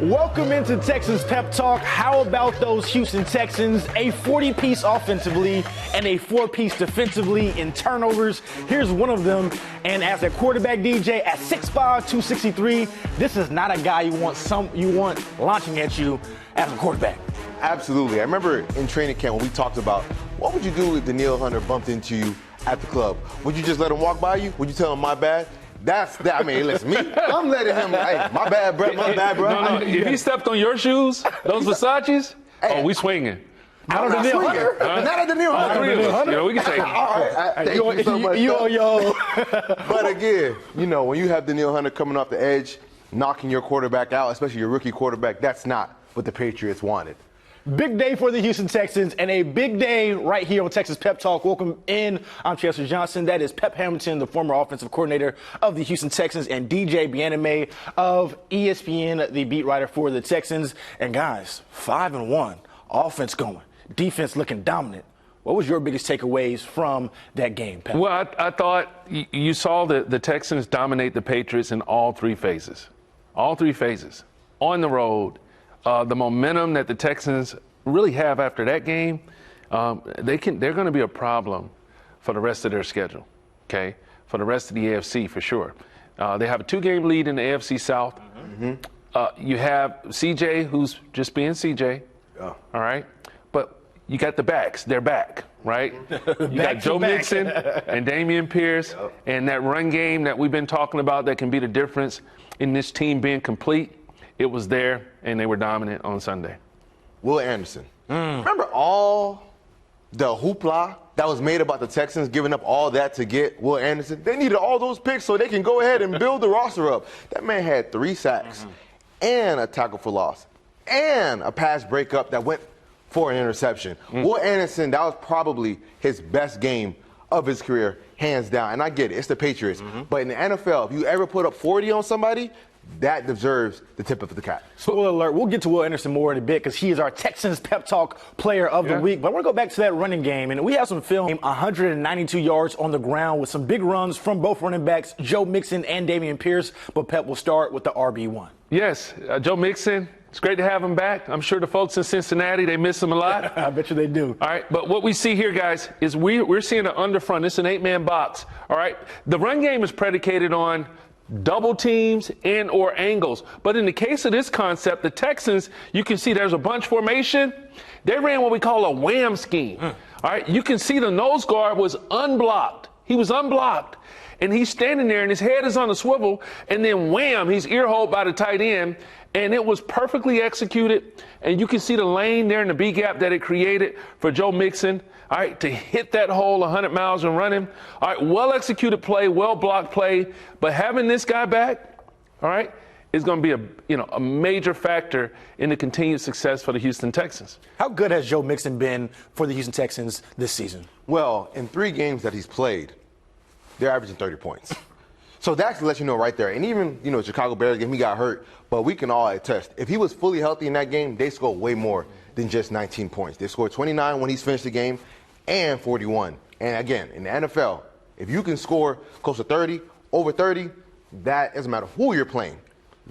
Welcome into Texans Pep Talk. How about those Houston Texans? A 40-piece offensively and a 4-piece defensively in turnovers. Here's one of them. And as a quarterback, DJ, at 6'5", 263, this is not a guy you want launching at you as a quarterback. Absolutely. I remember in training camp when we talked about what would you do if Danielle Hunter bumped into you at the club? Would you just let him walk by you? Would you tell him my bad? That's that. I mean, listen, me, I'm letting him. Hey, my bad, bro. My bad, bro. No, if he stepped on your shoes, those Versace's, hey, we swinging. Not at Danielle Hunter. Not at Danielle Hunter. All three of us. You know, we can say. All right. Thank you so much. Yo. But again, you know, when you have Danielle Hunter coming off the edge, knocking your quarterback out, especially your rookie quarterback, that's not what the Patriots wanted. Big day for the Houston Texans and a big day right here on Texas Pep Talk. Welcome in. I'm Chester Johnson. That is Pep Hamilton, the former offensive coordinator of the Houston Texans, and DJ Bianame of ESPN, the beat writer for the Texans. And guys, 5-1, offense going, defense looking dominant. What was your biggest takeaways from that game, Pep? Well, I thought you saw the Texans dominate the Patriots in all three phases. All three phases. On the road. The momentum that the Texans really have after that game, they're going to be a problem for the rest of their schedule, okay? For the rest of the AFC, for sure. They have a 2-game lead in the AFC South. Mm-hmm. You have CJ, who's just being CJ, all right? But you got the backs. They're back, right? You got Joe Mixon and Damian Pierce, and that run game that we've been talking about that can be the difference in this team being complete. It was there, and they were dominant on Sunday. Will Anderson. Remember all the hoopla that was made about the Texans giving up all that to get Will Anderson? They needed all those picks so they can go ahead and build the roster up. That man had 3 sacks and a tackle for loss and a pass breakup that went for an interception. Will Anderson, that was probably his best game of his career, hands down. And I get it, it's the Patriots. But in the NFL, if you ever put up 40 on somebody, that deserves the tip of the cap. Spoiler alert, we'll get to Will Anderson more in a bit because he is our Texans Pep Talk player of the week. But I want to go back to that running game. And we have some film, 192 yards on the ground with some big runs from both running backs, Joe Mixon and Damian Pierce. But Pep will start with the RB1. Yes, Joe Mixon, it's great to have him back. I'm sure the folks in Cincinnati, they miss him a lot. I bet you they do. All right, but what we see here, guys, is we're seeing an underfront. It's an 8-man box, all right? The run game is predicated on double teams and or angles. But in the case of this concept, the Texans, you can see there's a bunch formation. They ran what we call a wham scheme. All right, you can see the nose guard was unblocked. He was unblocked. And he's standing there and his head is on a swivel. And then wham, he's ear-holed by the tight end. And it was perfectly executed. And you can see the lane there in the B gap that it created for Joe Mixon. All right, to hit that hole 100 miles and run him. All right, well-executed play, well-blocked play. But having this guy back, all right, is going to be a major factor in the continued success for the Houston Texans. How good has Joe Mixon been for the Houston Texans this season? Well, in 3 games that he's played, they're averaging 30 points. So that's to let you know right there. And even, Chicago Bears game, he got hurt. But we can all attest, if he was fully healthy in that game, they scored way more than just 19 points. They scored 29 when he's finished the game and 41. And again, in the NFL, if you can score close to 30, over 30, that doesn't matter who you're playing.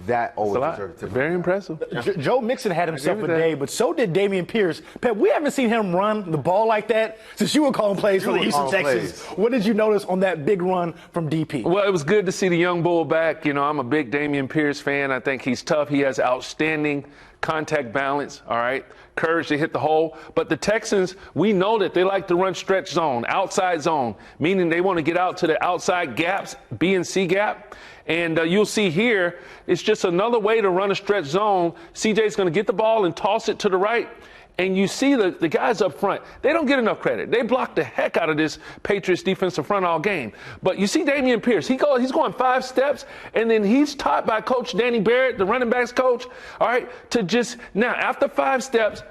That always deserves to be. Very impressive. Joe Mixon had himself a day, but so did Damian Pierce. Pep, we haven't seen him run the ball like that since you were calling plays for the Houston Texans. What did you notice on that big run from DP? Well, it was good to see the young bull back. I'm a big Damian Pierce fan. I think he's tough. He has outstanding contact balance, all right, courage to hit the hole. But the Texans, we know that they like to run stretch zone, outside zone, meaning they want to get out to the outside gaps, B and C gap. And you'll see here, it's just another way to run a stretch zone. CJ's going to get the ball and toss it to the right. And you see the guys up front, they don't get enough credit. They blocked the heck out of this Patriots defensive front all game. But you see Damian Pierce, he's going 5 steps, and then he's taught by Coach Danny Barrett, the running backs coach, all right, to just, now after 5 steps,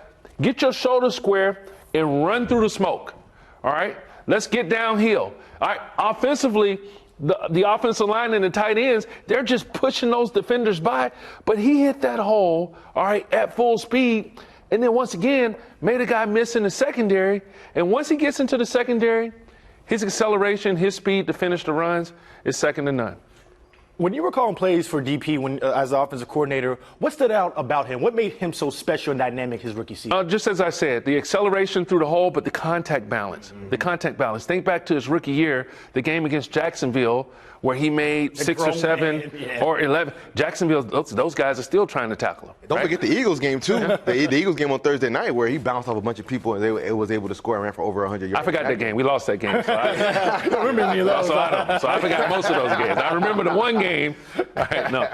get your shoulder square and run through the smoke, all right? Let's get downhill. All right, offensively, the offensive line and the tight ends, they're just pushing those defenders by. But he hit that hole, all right, at full speed. And then once again, made a guy miss in the secondary. And once he gets into the secondary, his acceleration, his speed to finish the runs is second to none. When you were calling plays for DP as the offensive coordinator, what stood out about him? What made him so special and dynamic his rookie season? Just as I said, the acceleration through the hole, but the contact balance. The contact balance. Think back to his rookie year, the game against Jacksonville, where he made 6 or 7 or 11. Jacksonville, those guys are still trying to tackle him. Don't forget the Eagles game, too. the Eagles game on Thursday night where he bounced off a bunch of people and it was able to score and ran for over 100 yards. I forgot that game. We lost that game. So I remember you lost. So I forgot most of those games. I remember the one game. All right, no.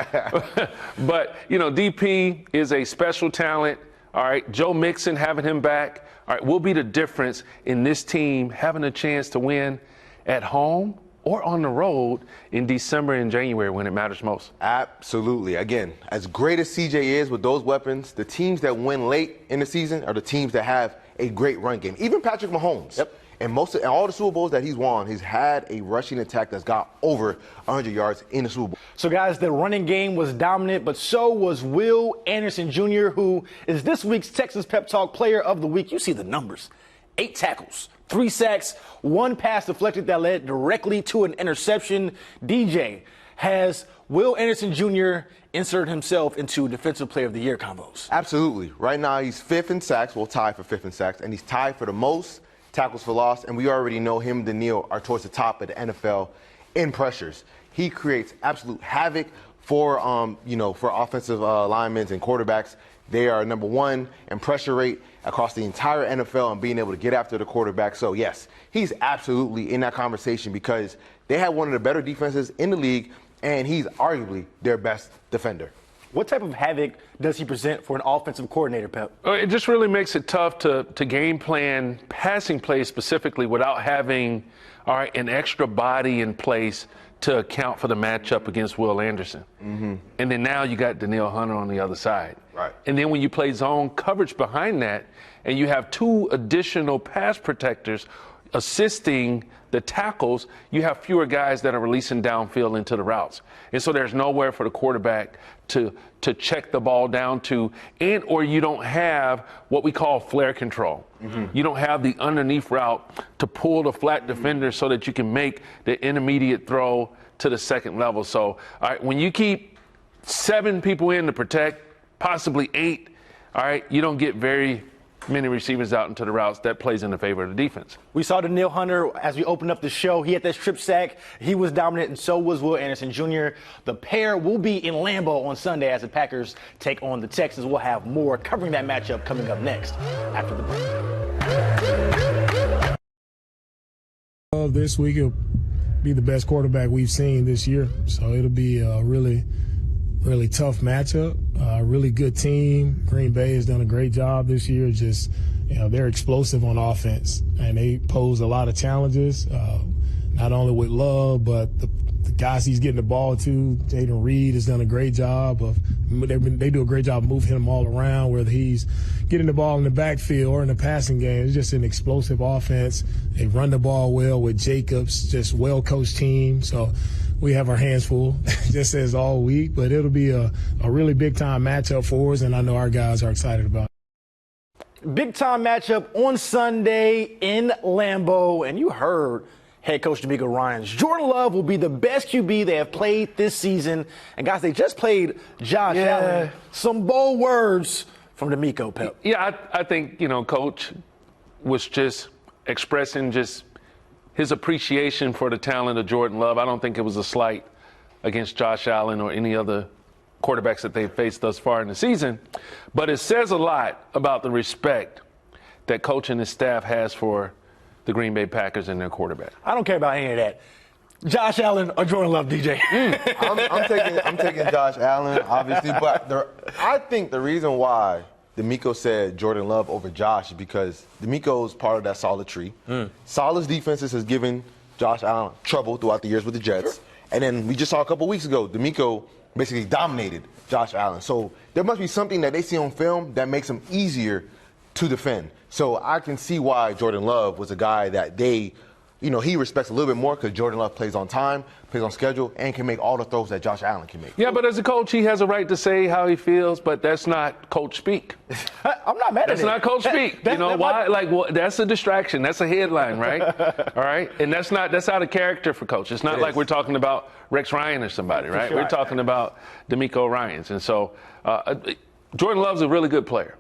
But, DP is a special talent. All right, Joe Mixon, having him back, all right, will be the difference in this team having a chance to win at home or on the road in December and January when it matters most. Absolutely. Again, as great as CJ is with those weapons, the teams that win late in the season are the teams that have a great run game. Even Patrick Mahomes. Yep. And all the Super Bowls that he's won, he's had a rushing attack that's got over 100 yards in the Super Bowl. So, guys, the running game was dominant, but so was Will Anderson Jr., who is this week's Texans Pep Talk Player of the Week. You see the numbers. 8 tackles, 3 sacks, 1 pass deflected that led directly to an interception. DJ, has Will Anderson Jr. inserted himself into Defensive Player of the Year combos? Absolutely. Right now, he's 5th in sacks, tied for 5th in sacks, and he's tied for the most tackles for loss, and we already know him and Daniil are towards the top of the NFL in pressures. He creates absolute havoc for offensive linemen and quarterbacks. They are number 1 in pressure rate across the entire NFL and being able to get after the quarterback. So, yes, he's absolutely in that conversation because they have one of the better defenses in the league, and he's arguably their best defender. What type of havoc does he present for an offensive coordinator, Pep? It just really makes it tough to game plan passing plays specifically without having an extra body in place to account for the matchup against Will Anderson. Mm-hmm. And then now you got Daniil Hunter on the other side. Right. And then when you play zone coverage behind that and you have 2 additional pass protectors assisting the tackles, you have fewer guys that are releasing downfield into the routes. And so there's nowhere for the quarterback to check the ball down to, or you don't have what we call flare control. Mm-hmm. You don't have the underneath route to pull the flat defender so that you can make the intermediate throw to the second level. So, all right, when you keep 7 people in to protect, possibly 8, all right, you don't get very many receivers out into the routes. That plays in the favor of the defense. We saw Daniil Hunter as we opened up the show. He had that strip sack. He was dominant, and so was Will Anderson Jr. The pair will be in Lambeau on Sunday as the Packers take on the Texans. We'll have more covering that matchup coming up next after the break. This week will be the best quarterback we've seen this year, so it'll be a really tough matchup. Really good team. Green Bay has done a great job this year. Just, they're explosive on offense, and they pose a lot of challenges, not only with Love, but the guys he's getting the ball to. Jaden Reed has done a great job they do a great job of moving him all around, whether he's getting the ball in the backfield or in the passing game. It's just an explosive offense. They run the ball well with Jacobs, just well-coached team. So we have our hands full, just as all week, but it'll be a really big-time matchup for us, and I know our guys are excited about it. Big-time matchup on Sunday in Lambeau, and you heard head coach D'Amico Ryans. Jordan Love will be the best QB they have played this season, and guys, they just played Josh Allen. Some bold words from D'Amico, Pep. Yeah, I think, Coach was just expressing just his appreciation for the talent of Jordan Love. I don't think it was a slight against Josh Allen or any other quarterbacks that they've faced thus far in the season. But it says a lot about the respect that Coach and his staff has for the Green Bay Packers and their quarterback. I don't care about any of that. Josh Allen or Jordan Love, DJ? I'm taking Josh Allen, obviously. But I think the reason why D'Amico said Jordan Love over Josh is because D'Amico's part of that solid tree. Solid defenses has given Josh Allen trouble throughout the years with the Jets. Sure. And then we just saw a couple weeks ago, D'Amico basically dominated Josh Allen. So there must be something that they see on film that makes him easier to defend. So I can see why Jordan Love was a guy that they he respects a little bit more because Jordan Love plays on time, plays on schedule, and can make all the throws that Josh Allen can make. Yeah, but as a coach, he has a right to say how he feels, but that's not coach speak. I'm not mad at it. That's not coach speak. Why? That's a distraction. That's a headline, right? All right? And that's out of character for coach. It's not like we're talking about Rex Ryan or somebody, right? Sure. We're talking about D'Amico Ryans. And so Jordan Love's a really good player.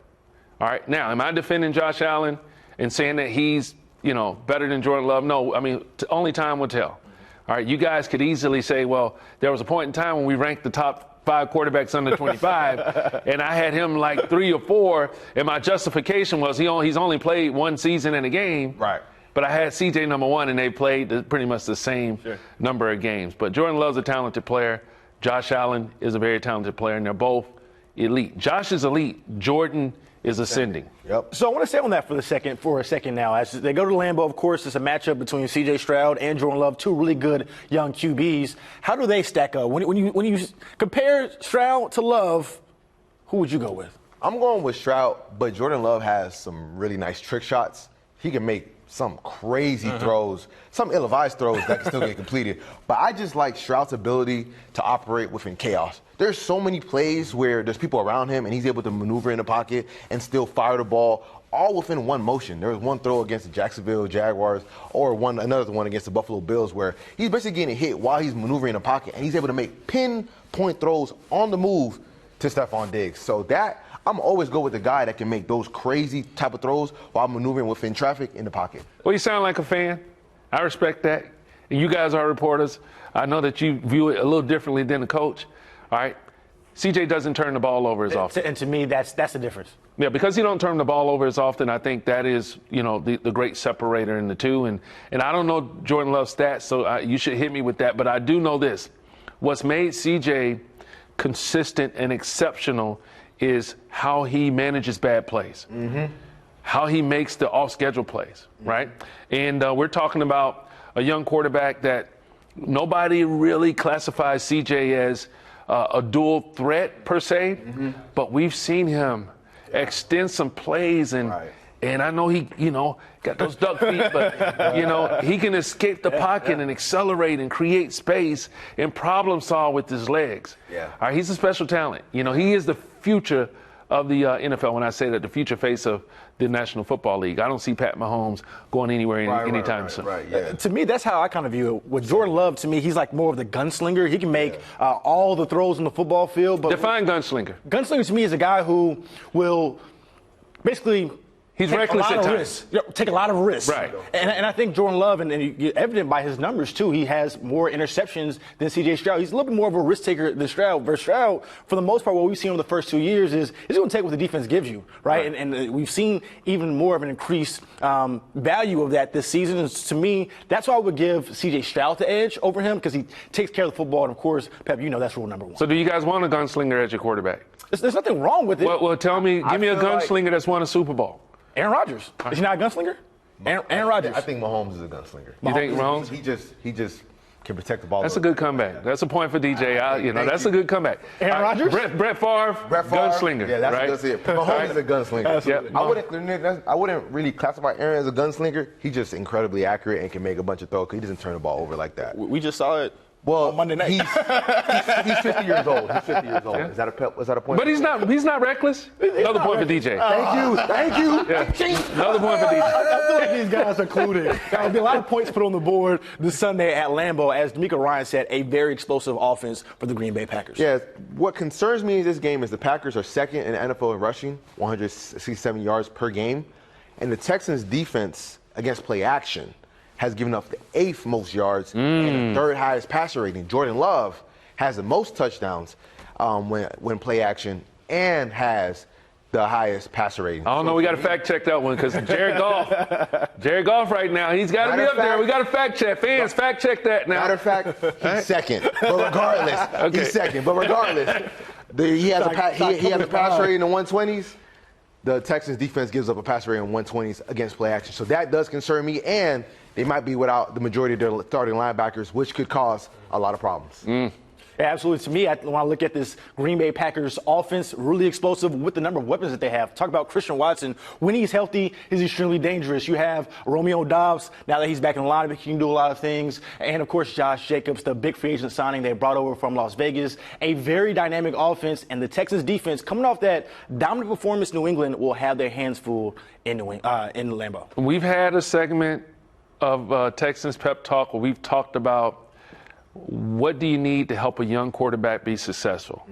All right? Now, am I defending Josh Allen and saying that he's better than Jordan Love? No, I mean, only time will tell. All right, you guys could easily say, well, there was a point in time when we ranked the top 5 quarterbacks under 25, and I had him like 3 or 4, and my justification was he's only played 1 season in a game. Right. But I had CJ number 1, and they played pretty much the same number of games. But Jordan Love's a talented player. Josh Allen is a very talented player, and they're both elite. Josh is elite. Jordan is ascending. Yep. So I want to stay on that for a second now. As they go to Lambeau, of course, it's a matchup between C.J. Stroud and Jordan Love, 2 really good young QBs. How do they stack up? When you compare Stroud to Love, who would you go with? I'm going with Stroud, but Jordan Love has some really nice trick shots. He can make some crazy throws, some ill-advised throws that can still get completed. But I just like Stroud's ability to operate within chaos. There's so many plays where there's people around him and he's able to maneuver in the pocket and still fire the ball all within one motion. There was one throw against the Jacksonville Jaguars or another one against the Buffalo Bills where he's basically getting hit while he's maneuvering in the pocket and he's able to make pinpoint throws on the move to Stephon Diggs. So that I'm always go with the guy that can make those crazy type of throws while maneuvering within traffic in the pocket. Well, you sound like a fan. I respect that. And you guys are reporters. I know that you view it a little differently than the coach. All right. CJ doesn't turn the ball over as often. And to me, that's the difference. Yeah, because he don't turn the ball over as often, I think that is, the great separator in the two. And I don't know Jordan Love's stats, so you should hit me with that. But I do know this. What's made CJ consistent and exceptional is how he manages bad plays, how he makes the off-schedule plays, right? And we're talking about a young quarterback that nobody really classifies CJ as a dual threat per se, but we've seen him extend some plays and I know he, got those duck feet, but, he can escape the pocket and accelerate and create space and problem solve with his legs. Yeah. All right, he's a special talent. He is the future of the NFL. When I say that, the future face of the National Football League. I don't see Pat Mahomes going anywhere anytime soon. To me, that's how I kind of view it. With Jordan Love, to me, he's like more of the gunslinger. He can make all the throws on the football field. But define gunslinger. Gunslinger to me is a guy who will basically he's reckless at times. Take a lot of risks. Right. And I think Jordan Love, and evident by his numbers too, he has more interceptions than C.J. Stroud. He's a little bit more of a risk taker than Stroud. Versus Stroud, for the most part, what we've seen over the first 2 years is he's going to take what the defense gives you, right? And we've seen even more of an increased value of that this season. And to me, that's why I would give C.J. Stroud the edge over him because he takes care of the football. And of course, Pep, that's rule number 1. So do you guys want a gunslinger as your quarterback? There's nothing wrong with it. Well, give me a gunslinger that's won a Super Bowl. Aaron Rodgers. Is he not a gunslinger? Aaron Rodgers. I think Mahomes is a gunslinger. You think Mahomes? He just can protect the ball. That's a good comeback. That's a point for DJ. That's a good comeback. Aaron Rodgers? Brett Favre, gunslinger. Yeah, that's it. Mahomes is a gunslinger. Yep. I wouldn't really classify Aaron as a gunslinger. He's just incredibly accurate and can make a bunch of throws. He doesn't turn the ball over like that. We just saw it. Well, on Monday night. He's 50 years old. He's 50 years old. Yeah. Is that a point? But he's not reckless. Another point for DJ. Thank you. Yeah. Another point for DJ. I feel like these guys are clued in. There will be a lot of points put on the board this Sunday at Lambeau, as D'Amico Ryan said, a very explosive offense for the Green Bay Packers. Yeah, what concerns me in this game is the Packers are second in the NFL in rushing, 167 yards per game, and the Texans' defense against play action has given up the 8th most yards and the 3rd highest passer rating. Jordan Love has the most touchdowns when play action and has the highest passer rating. I don't know. We got to fact check that one because Jared Goff right now, he's got to be up there. We got to fact check. Fans, fact check that now. Matter of fact, he's second. But regardless, he's second. But regardless, he has a passer rating in the 120s. The Texans defense gives up a passer rating in 120s against play action. So that does concern me, and they might be without the majority of their starting linebackers, which could cause a lot of problems. Yeah, absolutely. To me, when I look at this Green Bay Packers offense, really explosive with the number of weapons that they have. Talk about Christian Watson. When he's healthy, he's extremely dangerous. You have Romeo Doubs. Now that he's back in the lineup, he can do a lot of things. And, of course, Josh Jacobs, the big free agent signing they brought over from Las Vegas. A very dynamic offense. And the Texans defense, coming off that dominant performance, New England will have their hands full in Lambeau. We've had a segment of Texans Pep Talk where we've talked about what do you need to help a young quarterback be successful?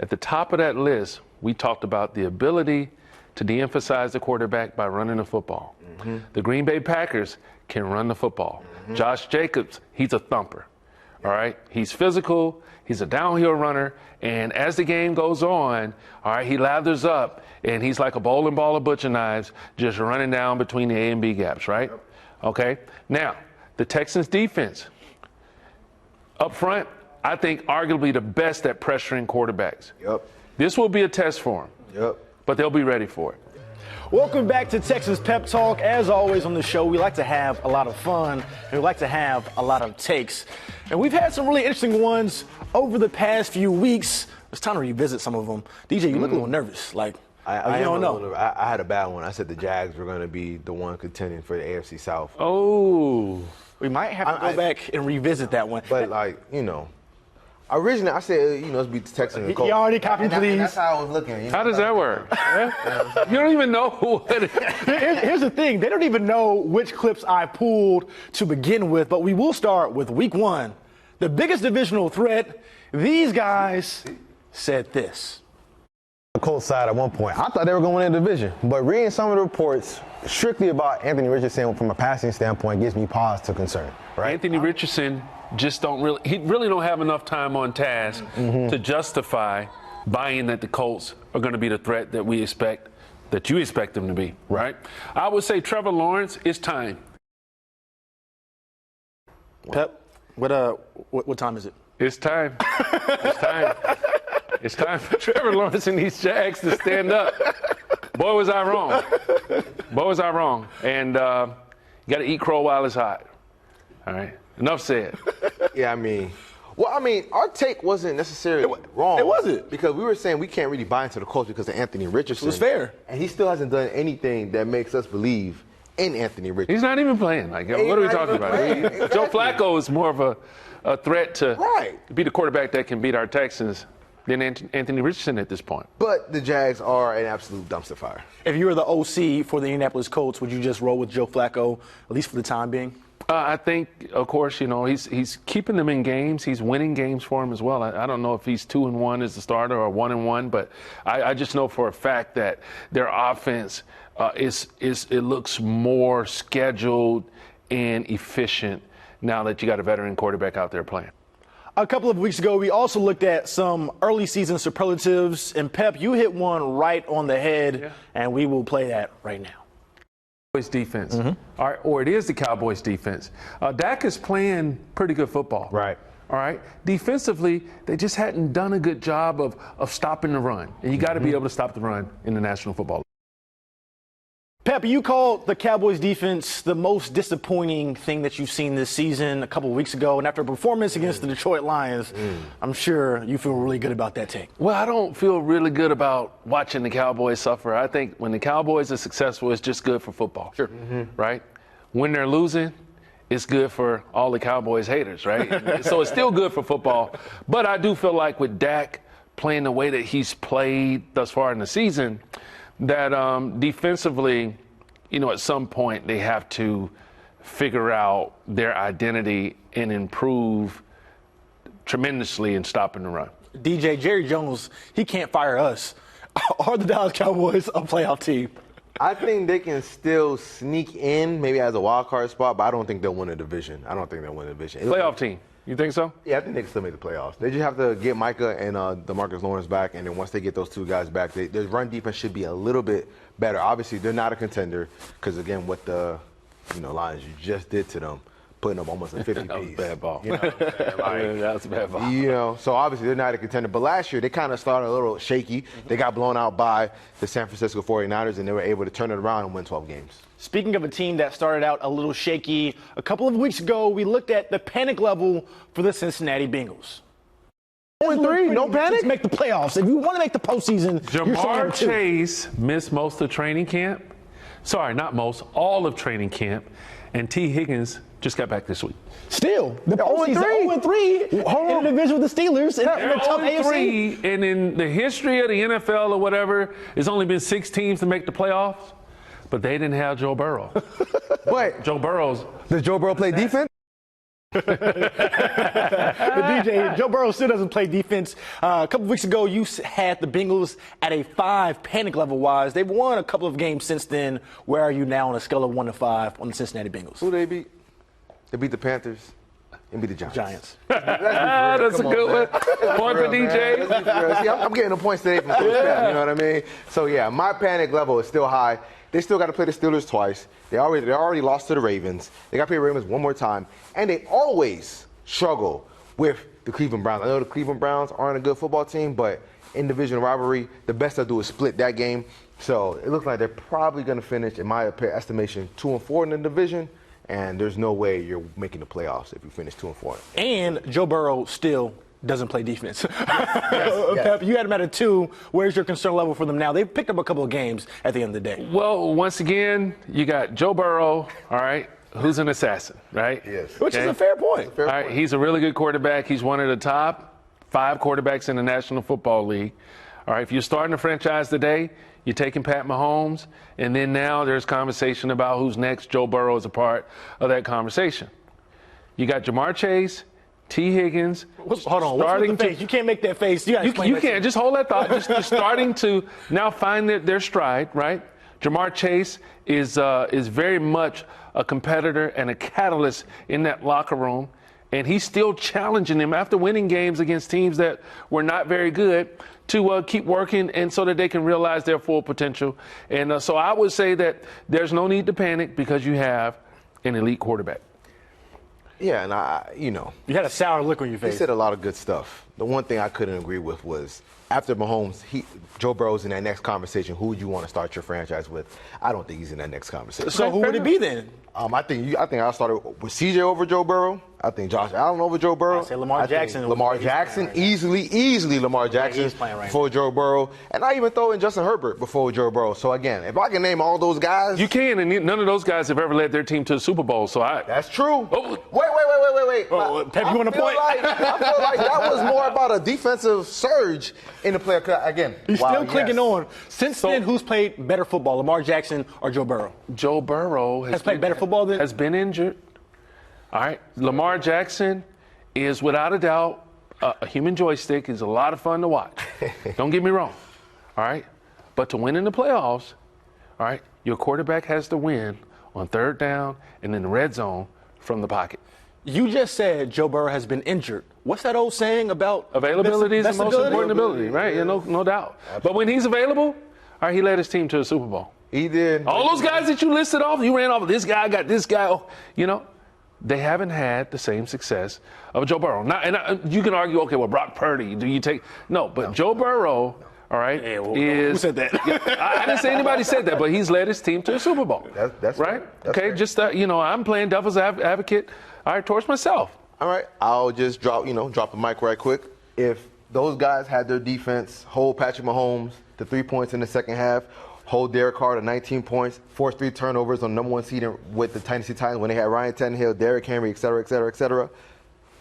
At the top of that list, we talked about the ability to de-emphasize the quarterback by running the football. The Green Bay Packers can run the football. Josh Jacobs, he's a thumper. All right, he's physical, he's a downhill runner, and as the game goes on, all right, he lathers up, and he's like a bowling ball of butcher knives, just running down between the A and B gaps, right? Okay, now, the Texans defense, up front, I think arguably the best at pressuring quarterbacks. This will be a test for them, but they'll be ready for it. Welcome back to Texans Pep Talk. As always on the show, we like to have a lot of fun, and we like to have a lot of takes. And we've had some really interesting ones over the past few weeks. It's time to revisit some of them. DJ, you look a little nervous. Like, I don't know. I had a bad one. I said the Jags were going to be the one contending for the AFC South. Oh. We might have to go back and revisit that one. But, like, originally I said, let's beat the Texans and Colts. You already copied, please. That's how I was looking. How does that work? You don't even know what it is. Here's the thing. They don't even know which clips I pulled to begin with, but we will start with week 1. The biggest divisional threat, these guys said this. The Colts side at one point, I thought they were going to win the division, but reading some of the reports strictly about Anthony Richardson from a passing standpoint gives me pause to concern. Right? Anthony Richardson just really don't have enough time on task to justify buying that the Colts are going to be the threat that we expect, that you expect them to be, right? I would say Trevor Lawrence, it's time. Pep, what time is it? It's time. It's time. It's time for Trevor Lawrence and these Jags to stand up. Boy, was I wrong. Boy, was I wrong. And you got to eat crow while it's hot. All right. Enough said. Yeah, our take wasn't necessarily wrong. It wasn't. Because we were saying we can't really buy into the Colts because of Anthony Richardson. It was fair. And he still hasn't done anything that makes us believe in Anthony Richardson. He's not even playing. Like, what are we talking about? Exactly. Joe Flacco is more of a threat to Right. be the quarterback that can beat our Texans than Anthony Richardson at this point. But the Jags are an absolute dumpster fire. If you were the OC for the Indianapolis Colts, would you just roll with Joe Flacco, at least for the time being? I think, of course, he's keeping them in games. He's winning games for them as well. I don't know if he's 2-1 as the starter or 1-1, but I just know for a fact that their offense it looks more scheduled and efficient now that you got a veteran quarterback out there playing. A couple of weeks ago, we also looked at some early season superlatives. And, Pep, you hit one right on the head, and we will play that right now. Cowboys defense, all right, or it is the Cowboys defense. Dak is playing pretty good football. Right. All right. Defensively, they just hadn't done a good job of stopping the run. And you got to be able to stop the run in the National Football League. Pep, you called the Cowboys defense the most disappointing thing that you've seen this season a couple of weeks ago. And after a performance against the Detroit Lions, I'm sure you feel really good about that take. Well, I don't feel really good about watching the Cowboys suffer. I think when the Cowboys are successful, it's just good for football. Sure. Right? When they're losing, it's good for all the Cowboys haters, right? So it's still good for football. But I do feel like with Dak playing the way that he's played thus far in the season, that defensively, at some point they have to figure out their identity and improve tremendously in stopping the run. DJ, Jerry Jones, he can't fire us. Are the Dallas Cowboys a playoff team? I think they can still sneak in, maybe as a wild card spot, but I don't think they'll win a division. I don't think they'll win a division. Playoff team. You think so? Yeah, I think they can still make the playoffs. They just have to get Micah and DeMarcus Lawrence back, and then once they get those two guys back, their run defense should be a little bit better. Obviously, they're not a contender because, again, what the Lions you just did to them, putting up almost a 50 piece. That was a bad ball. That was a bad ball. So obviously they're not a contender. But last year, they kind of started a little shaky. They got blown out by the San Francisco 49ers, and they were able to turn it around and win 12 games. Speaking of a team that started out a little shaky, a couple of weeks ago, we looked at the panic level for the Cincinnati Bengals. 0-3, no panic? To make the playoffs. If you want to make the postseason, you're Jamar 2. Chase missed most of training camp. Sorry, not most, all of training camp. And T. Higgins just got back this week. Still, the They're postseason 0-3 in the division with the Steelers in They're the tough AFC. 0-3, and in the history of the NFL or whatever, there's only been 6 teams to make the playoffs, but they didn't have Joe Burrow. But Joe Burrow's. does Joe Burrow play defense? The DJ, Joe Burrow still doesn't play defense. A couple weeks ago, you had the Bengals at a 5 panic level wise. They've won a couple of games since then. Where are you now on a scale of 1 to 5 on the Cincinnati Bengals? Who they beat? They beat the Panthers and beat the Giants. That's a good one. Point for DJ. See, I'm getting the points today from Coach Pep, you know what I mean? So, yeah, my panic level is still high. They still got to play the Steelers twice. They already lost to the Ravens. They got to play the Ravens one more time. And they always struggle with the Cleveland Browns. I know the Cleveland Browns aren't a good football team, but in division rivalry, the best they'll do is split that game. So it looks like they're probably going to finish, in my estimation, 2-4 in the division. And there's no way you're making the playoffs if you finish 2-4. And Joe Burrow still doesn't play defense. Yes. Pep, you had him at a 2. Where's your concern level for them now? They've picked up a couple of games at the end of the day. Well, once again, you got Joe Burrow, all right, who's an assassin, right? Yes. Which is a fair point. All right, he's a really good quarterback. He's one of the top 5 quarterbacks in the National Football League. All right, if you're starting a franchise today, you're taking Pat Mahomes, and then now there's conversation about who's next. Joe Burrow is a part of that conversation. You got Jamar Chase, T. Higgins. Hold on, what's with the face? You can't make that face. You can't. Just hold that thought. Just starting to now find their stride, right? Jamar Chase is very much a competitor and a catalyst in that locker room. And he's still challenging them after winning games against teams that were not very good to keep working and so that they can realize their full potential. And so I would say that there's no need to panic because you have an elite quarterback. Yeah, and You had a sour look on your he face. said a lot of good stuff. The one thing I couldn't agree with was after Mahomes, Joe Burrow's in that next conversation. Who would you want to start your franchise with? I don't think he's in that next conversation. So who would it be then? I think I'll start with CJ over Joe Burrow. I think Josh Allen over Joe Burrow. I'd say Lamar Jackson. Lamar Jackson, easily Lamar Jackson he's playing right before Joe Burrow. And I even throw in Justin Herbert before Joe Burrow. So again, if I can name all those guys. You can, and none of those guys have ever led their team to the Super Bowl. So That's true. Oh. Wait. Oh, Pep, you want a point? I feel like that was more about a defensive surge in the player. Again, He's still clicking on. Since then, who's played better football, Lamar Jackson or Joe Burrow? Joe Burrow Has played better football than? has been injured. All right, Lamar Jackson is without a doubt a human joystick. He's a lot of fun to watch. Don't get me wrong. All right, but to win in the playoffs, all right, your quarterback has to win on 3rd down and in the red zone from the pocket. You just said Joe Burrow has been injured. What's that old saying about Availability is the most ability? important ability, right? Yeah, no doubt. But when he's available, all right, he led his team to a Super Bowl. He did. All those guys that you listed off, you ran off of this guy, got this guy, they haven't had the same success of Joe Burrow. You can argue, okay, well, Brock Purdy, do you take? No, but Joe Burrow, all right, who said that? I didn't say anybody said that, but he's led his team to a Super Bowl. That's right. That's okay, fair. just I'm playing devil's advocate, all right, towards myself. All right, I'll just drop the mic right quick. If those guys had their defense hold Patrick Mahomes to 3 points in the second half, hold Derek Carr to 19 points, force 3 turnovers on number 1 seed with the Tennessee Titans when they had Ryan Tannehill, Derrick Henry, et cetera,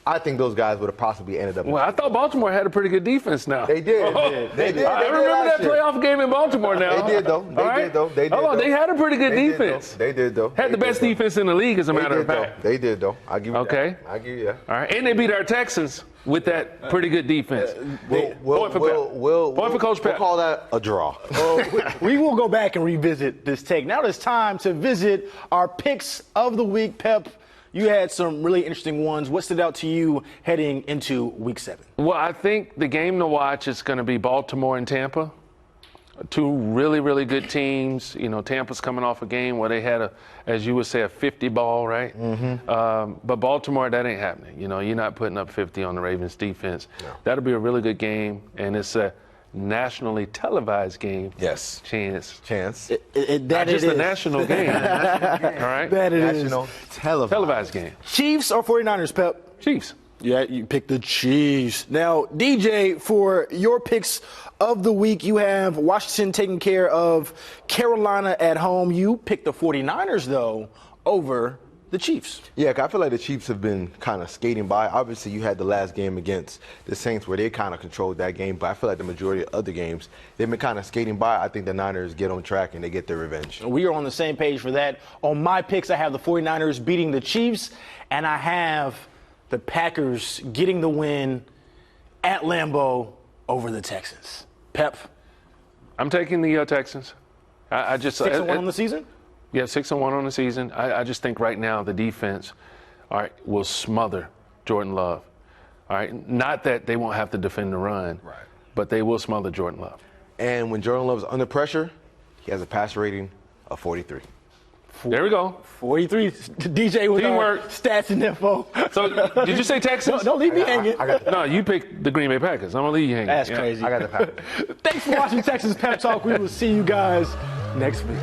I think those guys would have possibly ended up. Well, I thought Baltimore had a pretty good defense now. They did. They did. I remember that playoff game in Baltimore now. They did, though. They had a pretty good defense. They did, though. Had the best defense in the league, as a matter of fact. They did, though. I'll give you Okay. that. I'll give you that. All right. And they beat our Texans with that pretty good defense. Point for Coach Pep. We'll call that a draw. We will go back and revisit this take. Now it's time to visit our picks of the week. Pep, you had some really interesting ones. What stood out to you heading into Week 7? Well, I think the game to watch is going to be Baltimore and Tampa. 2 really, really good teams. Tampa's coming off a game where they had as you would say, a 50 ball, right? Mm-hmm. But Baltimore, that ain't happening. You're not putting up 50 on the Ravens defense. No. That'll be a really good game, and it's a nationally televised game. Yes. Chance. That just it a is. national game. All right? That it is. National televised Televised game. Chiefs or 49ers, Pep? Chiefs. Yeah, you picked the Chiefs. Now, DJ, for your picks of the week, you have Washington taking care of Carolina at home. You picked the 49ers, though, over the Chiefs. Yeah, I feel like the Chiefs have been kind of skating by. Obviously, you had the last game against the Saints where they kind of controlled that game, but I feel like the majority of other games, they've been kind of skating by. I think the Niners get on track and they get their revenge. We are on the same page for that. On my picks, I have the 49ers beating the Chiefs, and I have the Packers getting the win at Lambeau over the Texans. Pep? I'm taking the Texans. I just 6-1 on the season? Yeah, 6-1 on the season. I just think right now the defense, all right, will smother Jordan Love. All right, not that they won't have to defend the run, right, but they will smother Jordan Love. And when Jordan Love's under pressure, he has a passer rating of 43. There we go. 43. DJ with Teamwork. our stats and info. So, did you say Texans? Don't leave me hanging. No, you picked the Green Bay Packers. I'm going to leave you hanging. That's crazy. I got the Packers. Thanks for watching Texans Pep Talk. We will see you guys next week.